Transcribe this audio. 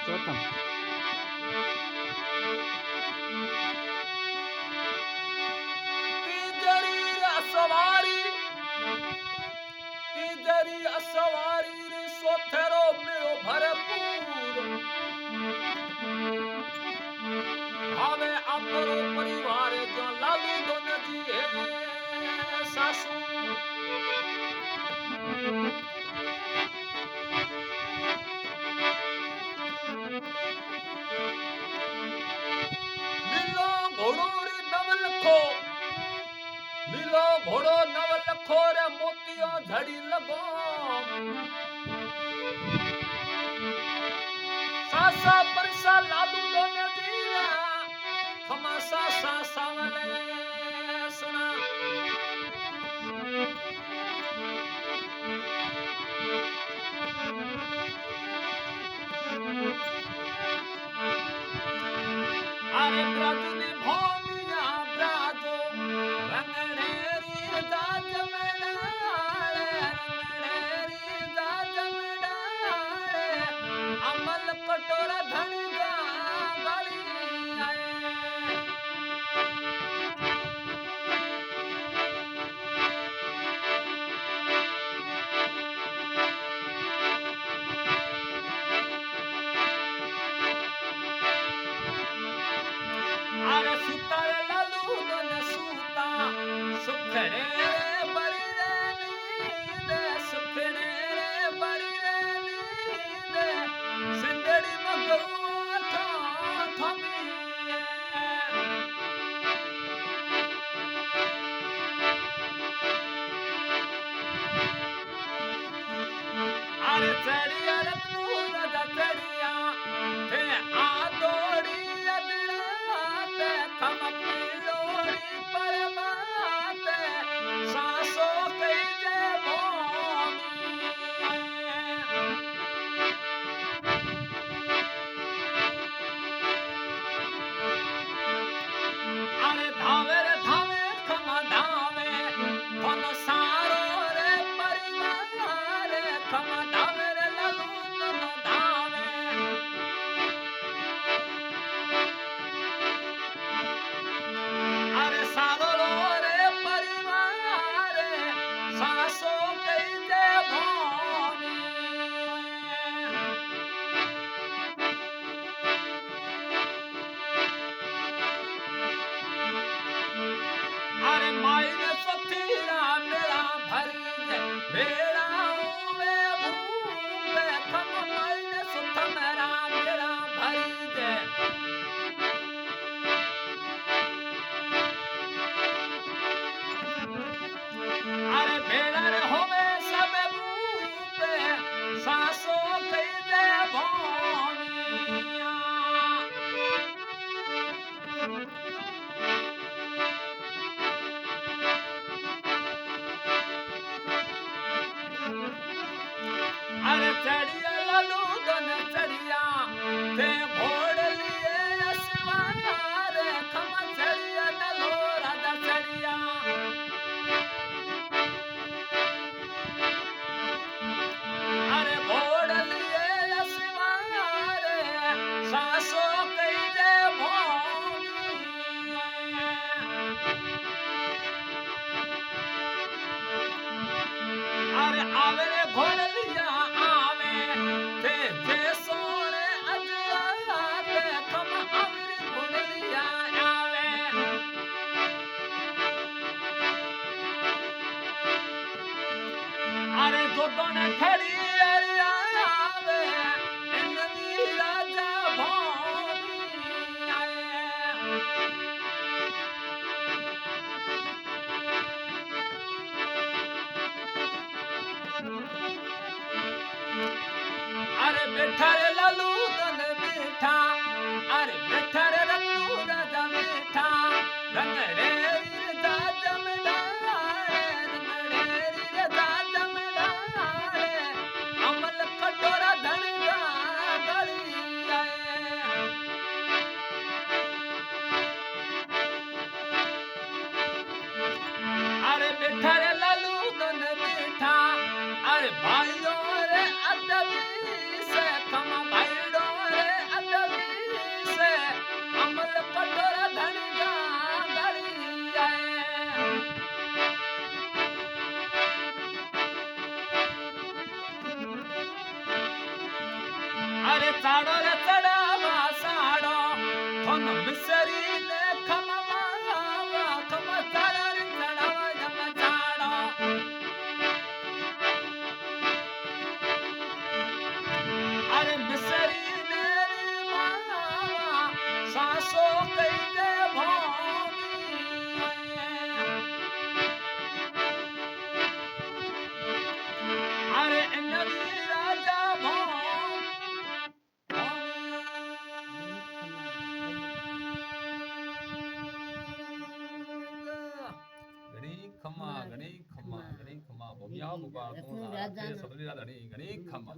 ચોથમ. તીજરી અસવારી તીજરી અસવારી રે સોથેરો મેળો ભરપૂર હવે આપણો પરિવાર જો લાલુ દોનજી હે સાસુ લીલો ઘોડો રે નવલખો લીલો ઘોડો નવલખો રે મોતીઓ ધડી લગો સાસા પરસા લાલુ દોને દીરા ખમા સાસા સાવલે સુના અરે બ્રાજની ભૂમિયા બ્રાજો રંગણેરી દાજ મેડાળે રંગણેરી દાજ મેડાળે અમલ કટોરા ધણગા ગળી આયે અરે સુતા રે લાલુ દોને સુતા સુખડે રે બરી રે નીંદે સુખડે રે બરી રે નીંદે સિંદડી મગવા થા થમીએ અરે ચડિયા રત્નું રાજા ચડિયા હે આ દોડી અદરાતે ખમ પીળોડી પરમાતે સાસો કઈ જે ભોમી અરે ધાવે રે ધાવે ખમ ધાવે કોનો સારો રે પરિવાર રે ખમ ધાવે રે લાલુ નો ધાવે અરે સારો રે પરિવાર રે સાસો કઈ જે ભોમી અરે માઈને સતીરા મેળા ભરી દે મેળા ઉવે ભૂવે ખમ માઈને સુથમેરા મેળા ભરી દે અરે ભેળા રે હોવે સબે ભૂપે સાસો કઈ દે ભોમિયા અરે ચડિયા લાલુ દન ચડિયા તે ઘોડ લીએ અસવા રે ખમ ચડિયા નલો રાજા ચડિયા અરે ઘોડ લીએ અસવા રે સાસો કઈ દે ભોમી અરે આવે રે ઘોડ લીયા આવે તે જે સોણે અજવા તે ખમ આવે રે ઘોડ લીયા આવે અરે જોતોને ખડી અરે આવે એનની રાજા ભોમી આયે અરે બેઠા રે લાલુ દન બેઠા અરે બેઠા રે રત્નુ રાજા બેઠા રંગડે રે દાજ મેડાળે રંગડે રે દાજ મેડાળે અમલ કટોરા ધણગા ગળી આયે અરે બેઠા રે લાલુ દન બેઠા અરે ભાઈઓ રે અદબી સે ખમ ભાઈડો રે अरे चाड़ो रे चढ़ावा साड़ो थन मिसरी ने खममावा खम चाड़ा रे चढ़ावा जम चाड़ो अरे मिसरी ने रे मावा सासो कई दे भोगी अरे नदी राजा घणी खमा भोगिया बुबा को राजा सबरी राजा घणी खमा